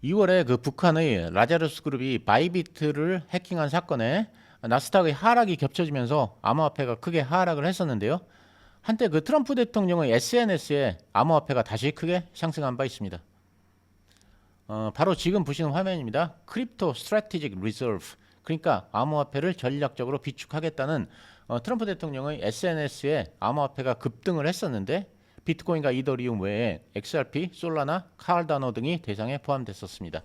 2월에 그 북한의 라자루스 그룹이 바이비트를 해킹한 사건에 나스닥의 하락이 겹쳐지면서 암호화폐가 크게 하락을 했었는데요. 한때 그 트럼프 대통령의 SNS에 암호화폐가 다시 크게 상승한 바 있습니다. 바로 지금 보시는 화면입니다. 크립토 스트래티직 리저브, 그러니까 암호화폐를 전략적으로 비축하겠다는 트럼프 대통령의 SNS에 암호화폐가 급등을 했었는데 비트코인과 이더리움 외에 XRP, 솔라나, 카르다노 등이 대상에 포함됐었습니다.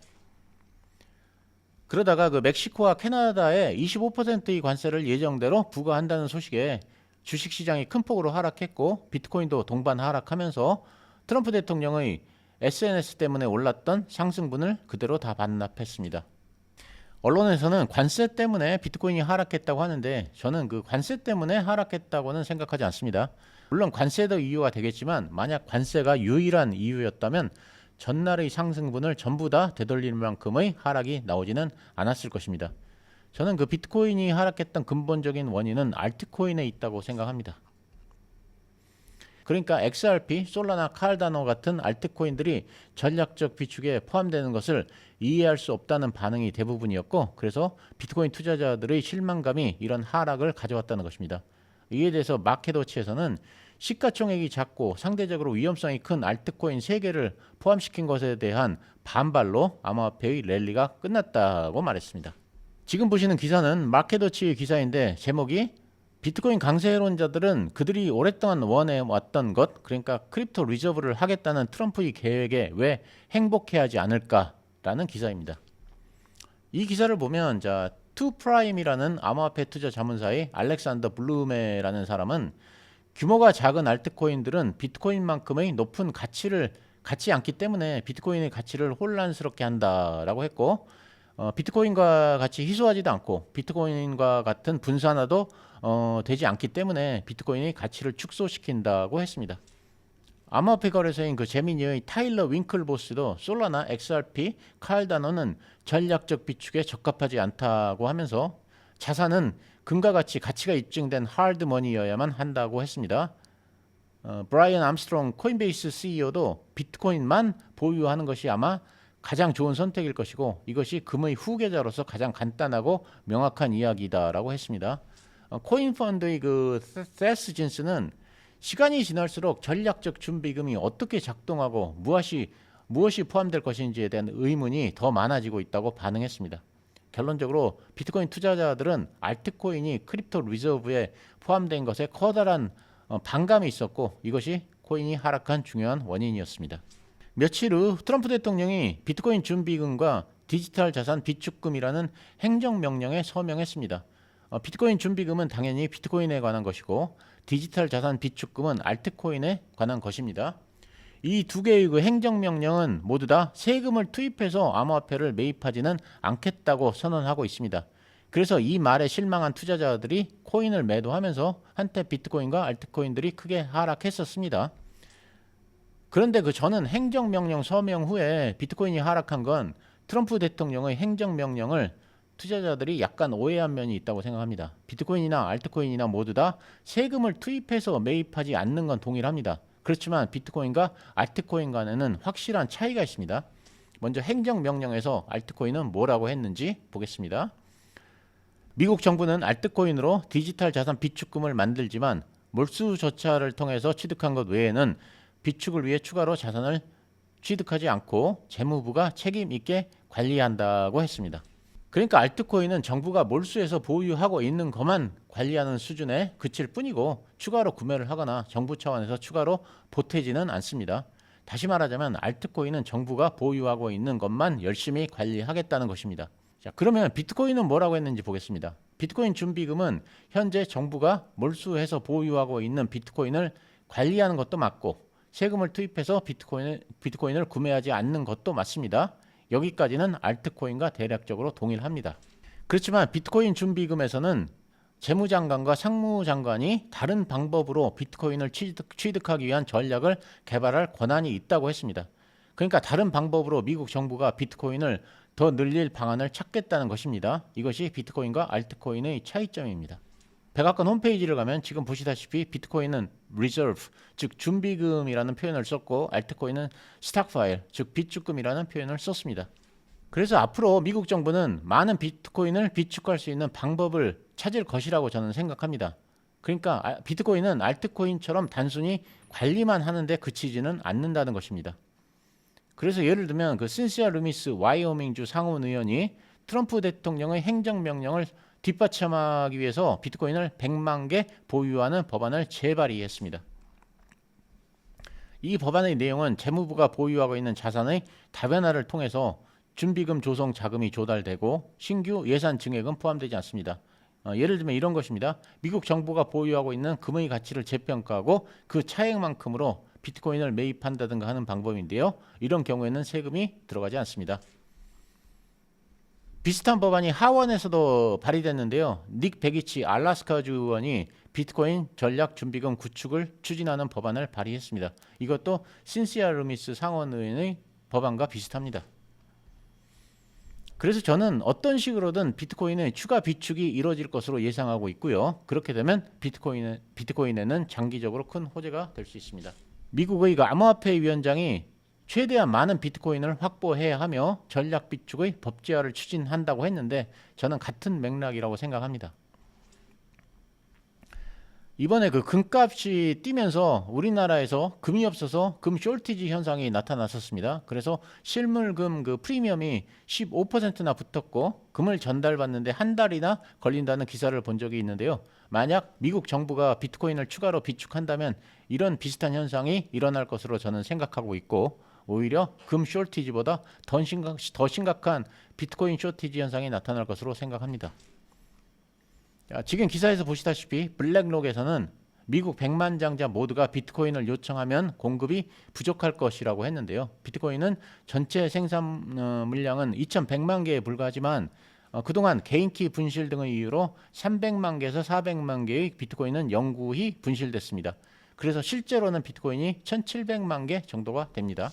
그러다가 그 멕시코와 캐나다에 25%의 관세를 예정대로 부과한다는 소식에 주식시장이 큰 폭으로 하락했고 비트코인도 동반 하락하면서 트럼프 대통령의 SNS 때문에 올랐던 상승분을 그대로 다 반납했습니다. 언론에서는 관세 때문에 비트코인이 하락했다고 하는데 저는 그 관세 때문에 하락했다고는 생각하지 않습니다. 물론 관세도 이유가 되겠지만 만약 관세가 유일한 이유였다면 전날의 상승분을 전부 다 되돌릴 만큼의 하락이 나오지는 않았을 것입니다. 저는 그 비트코인이 하락했던 근본적인 원인은 알트코인에 있다고 생각합니다. 그러니까 XRP, 솔라나, 카르다노 같은 알트코인들이 전략적 비축에 포함되는 것을 이해할 수 없다는 반응이 대부분이었고 그래서 비트코인 투자자들의 실망감이 이런 하락을 가져왔다는 것입니다. 이에 대해서 마켓워치에서는 시가총액이 작고 상대적으로 위험성이 큰 알트코인 3개를 포함시킨 것에 대한 반발로 암호화폐의 랠리가 끝났다고 말했습니다. 지금 보시는 기사는 마켓워치의 기사인데 제목이 비트코인 강세론자들은 그들이 오랫동안 원해왔던 것, 그러니까 크립토 리저브를 하겠다는 트럼프의 계획에 왜 행복해하지 않을까라는 기사입니다. 이 기사를 보면 투프라임이라는 암호화폐 투자 자문사의 알렉산더 블루메라는 사람은 규모가 작은 알트코인들은 비트코인만큼의 높은 가치를 갖지 않기 때문에 비트코인의 가치를 혼란스럽게 한다라고 했고 비트코인과 같이 희소하지도 않고 비트코인과 같은 분산화도 되지 않기 때문에 비트코인의 가치를 축소시킨다고 했습니다. 암호화폐 거래소인 그 제미니의 타일러 윙클보스도 솔라나, XRP, 카르다노는 전략적 비축에 적합하지 않다고 하면서 자산은 금과 같이 가치가 입증된 하드머니여야만 한다고 했습니다. 브라이언 암스트롱 코인베이스 CEO도 비트코인만 보유하는 것이 아마 가장 좋은 선택일 것이고 이것이 금의 후계자로서 가장 간단하고 명확한 이야기다라고 했습니다. 코인펀드의 그 세스진스는 시간이 지날수록 전략적 준비금이 어떻게 작동하고 무엇이 포함될 것인지에 대한 의문이 더 많아지고 있다고 반응했습니다. 결론적으로 비트코인 투자자들은 알트코인이 크립토 리저브에 포함된 것에 커다란 반감이 있었고 이것이 코인이 하락한 중요한 원인이었습니다. 며칠 후 트럼프 대통령이 비트코인 준비금과 디지털 자산 비축금이라는 행정명령에 서명했습니다. 비트코인 준비금은 당연히 비트코인에 관한 것이고 디지털 자산 비축금은 알트코인에 관한 것입니다. 이 두 개의 그 행정명령은 모두 다 세금을 투입해서 암호화폐를 매입하지는 않겠다고 선언하고 있습니다. 그래서 이 말에 실망한 투자자들이 코인을 매도하면서 한때 비트코인과 알트코인들이 크게 하락했었습니다. 그런데 저는 행정명령 서명 후에 비트코인이 하락한 건 트럼프 대통령의 행정명령을 투자자들이 약간 오해한 면이 있다고 생각합니다. 비트코인이나 알트코인이나 모두 다 세금을 투입해서 매입하지 않는 건 동일합니다. 그렇지만 비트코인과 알트코인 간에는 확실한 차이가 있습니다. 먼저 행정명령에서 알트코인은 뭐라고 했는지 보겠습니다. 미국 정부는 알트코인으로 디지털 자산 비축금을 만들지만 몰수조차를 통해서 취득한 것 외에는 비축을 위해 추가로 자산을 취득하지 않고 재무부가 책임 있게 관리한다고 했습니다. 그러니까 알트코인은 정부가 몰수해서 보유하고 있는 것만 관리하는 수준에 그칠 뿐이고 추가로 구매를 하거나 정부 차원에서 추가로 보태지는 않습니다. 다시 말하자면 알트코인은 정부가 보유하고 있는 것만 열심히 관리하겠다는 것입니다. 자, 그러면 비트코인은 뭐라고 했는지 보겠습니다. 비트코인 준비금은 현재 정부가 몰수해서 보유하고 있는 비트코인을 관리하는 것도 맞고 세금을 투입해서 비트코인을 구매하지 않는 것도 맞습니다. 여기까지는 알트코인과 대략적으로 동일합니다. 그렇지만 비트코인 준비금에서는 재무장관과 상무장관이 다른 방법으로 비트코인을 취득하기 위한 전략을 개발할 권한이 있다고 했습니다. 그러니까 다른 방법으로 미국 정부가 비트코인을 더 늘릴 방안을 찾겠다는 것입니다. 이것이 비트코인과 알트코인의 차이점입니다. 백악관 홈페이지를 가면 지금 보시다시피 비트코인은 reserve, 즉 준비금이라는 표현을 썼고 알트코인은 스탁파일, 즉 비축금이라는 표현을 썼습니다. 그래서 앞으로 미국 정부는 많은 비트코인을 비축할 수 있는 방법을 찾을 것이라고 저는 생각합니다. 그러니까 비트코인은 알트코인처럼 단순히 관리만 하는데 그치지는 않는다는 것입니다. 그래서 예를 들면 그 신시아 루미스 와이오밍주 상원 의원이 트럼프 대통령의 행정명령을 뒷받침하기 위해서 비트코인을 100만 개 보유하는 법안을 재발의했습니다. 이 법안의 내용은 재무부가 보유하고 있는 자산의 다변화를 통해서 준비금 조성 자금이 조달되고 신규 예산 증액은 포함되지 않습니다. 예를 들면 이런 것입니다. 미국 정부가 보유하고 있는 금의 가치를 재평가하고 그 차액만큼으로 비트코인을 매입한다든가 하는 방법인데요. 이런 경우에는 세금이 들어가지 않습니다. 비슷한 법안이 하원에서도 발의됐는데요. 닉 베기치 알래스카주 의원이 비트코인 전략 준비금 구축을 추진하는 법안을 발의했습니다. 이것도 신시아 루미스 상원 의원의 법안과 비슷합니다. 그래서 저는 어떤 식으로든 비트코인의 추가 비축이 이루어질 것으로 예상하고 있고요. 그렇게 되면 비트코인에는 장기적으로 큰 호재가 될 수 있습니다. 미국의 암호화폐 위원장이 최대한 많은 비트코인을 확보해야 하며 전략 비축의 법제화를 추진한다고 했는데 저는 같은 맥락이라고 생각합니다. 이번에 그 금값이 뛰면서 우리나라에서 금이 없어서 금 쇼티지 현상이 나타났었습니다. 그래서 실물금 그 프리미엄이 15%나 붙었고 금을 전달받는데 한 달이나 걸린다는 기사를 본 적이 있는데요. 만약 미국 정부가 비트코인을 추가로 비축한다면 이런 비슷한 현상이 일어날 것으로 저는 생각하고 있고 오히려 금 쇼티지보다 더 심각한 비트코인 쇼티지 현상이 나타날 것으로 생각합니다. 지금 기사에서 보시다시피 블랙록에서는 미국 100만 장자 모두가 비트코인을 요청하면 공급이 부족할 것이라고 했는데요. 비트코인은 전체 생산 물량은 2100만 개에 불과하지만 그동안 개인키 분실 등의 이유로 300만 개에서 400만 개의 비트코인은 영구히 분실됐습니다. 그래서 실제로는 비트코인이 1700만 개 정도가 됩니다.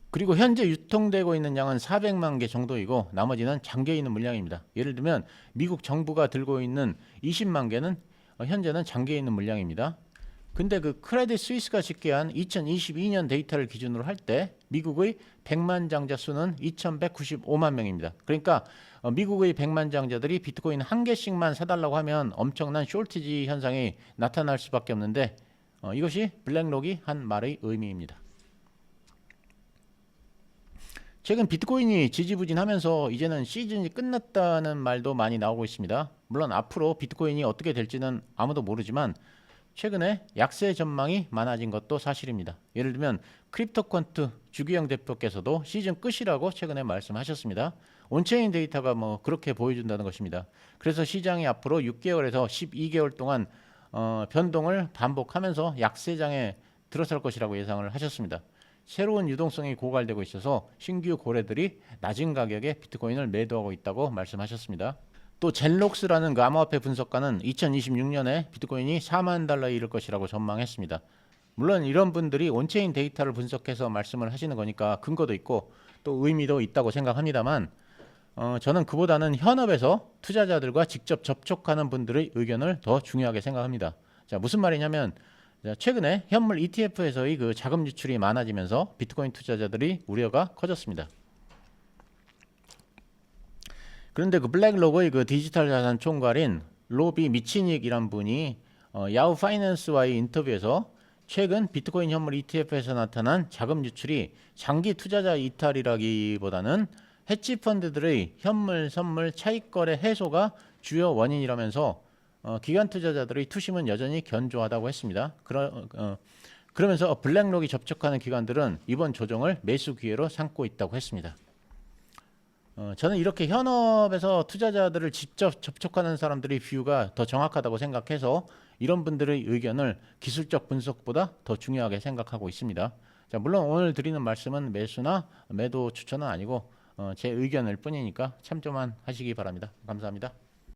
그리고 현재 유통되고 있는 양은 400만 개 정도이고 나머지는 잠겨 있는 물량입니다. 예를 들면 미국 정부가 들고 있는 20만 개는 현재는 잠겨 있는 물량입니다. 근데 그 크레딧 스위스가 집계한 2022년 데이터를 기준으로 할 때 미국의 100만 장자 수는 2195만 명입니다. 그러니까 미국의 100만 장자들이 비트코인 한 개씩만 사달라고 하면 엄청난 쇼티지 현상이 나타날 수밖에 없는데 이것이 블랙록이 한 말의 의미입니다. 최근 비트코인이 지지부진하면서 이제는 시즌이 끝났다는 말도 많이 나오고 있습니다. 물론 앞으로 비트코인이 어떻게 될지는 아무도 모르지만 최근에 약세 전망이 많아진 것도 사실입니다. 예를 들면 크립토퀀트 주기영 대표께서도 시즌 끝이라고 최근에 말씀하셨습니다. 온체인 데이터가 그렇게 보여준다는 것입니다. 그래서 시장이 앞으로 6개월에서 12개월 동안 변동을 반복하면서 약세장에 들어설 것이라고 예상을 하셨습니다. 새로운 유동성이 고갈되고 있어서 신규 고래들이 낮은 가격에 비트코인을 매도하고 있다고 말씀하셨습니다. 또 젤록스라는 그 암호화폐 분석가는 2026년에 비트코인이 4만 달러에 이를 것이라고 전망했습니다. 물론 이런 분들이 온체인 데이터를 분석해서 말씀을 하시는 거니까 근거도 있고 또 의미도 있다고 생각합니다만 저는 그보다는 현업에서 투자자들과 직접 접촉하는 분들의 의견을 더 중요하게 생각합니다. 자, 무슨 말이냐면 최근에 현물 ETF에서의 그 자금 유출이 많아지면서 비트코인 투자자들이 우려가 커졌습니다. 그런데 그 블랙록의 그 디지털 자산 총괄인 로비 미치닉이란 분이 야후 파이낸스와의 인터뷰에서 최근 비트코인 현물 ETF에서 나타난 자금 유출이 장기 투자자 이탈이라기보다는 해치 펀드들의 현물 선물 차익 거래 해소가 주요 원인이라면서 기관 투자자들의 투심은 여전히 견조하다고 했습니다. 그러면서 블랙록이 접촉하는 기관들은 이번 조정을 매수 기회로 삼고 있다고 했습니다. 저는 이렇게 현업에서 투자자들을 직접 접촉하는 사람들의 뷰가 더 정확하다고 생각해서 이런 분들의 의견을 기술적 분석보다 더 중요하게 생각하고 있습니다. 자, 물론 오늘 드리는 말씀은 매수나 매도 추천은 아니고 제 의견일 뿐이니까 참조만 하시기 바랍니다. 감사합니다.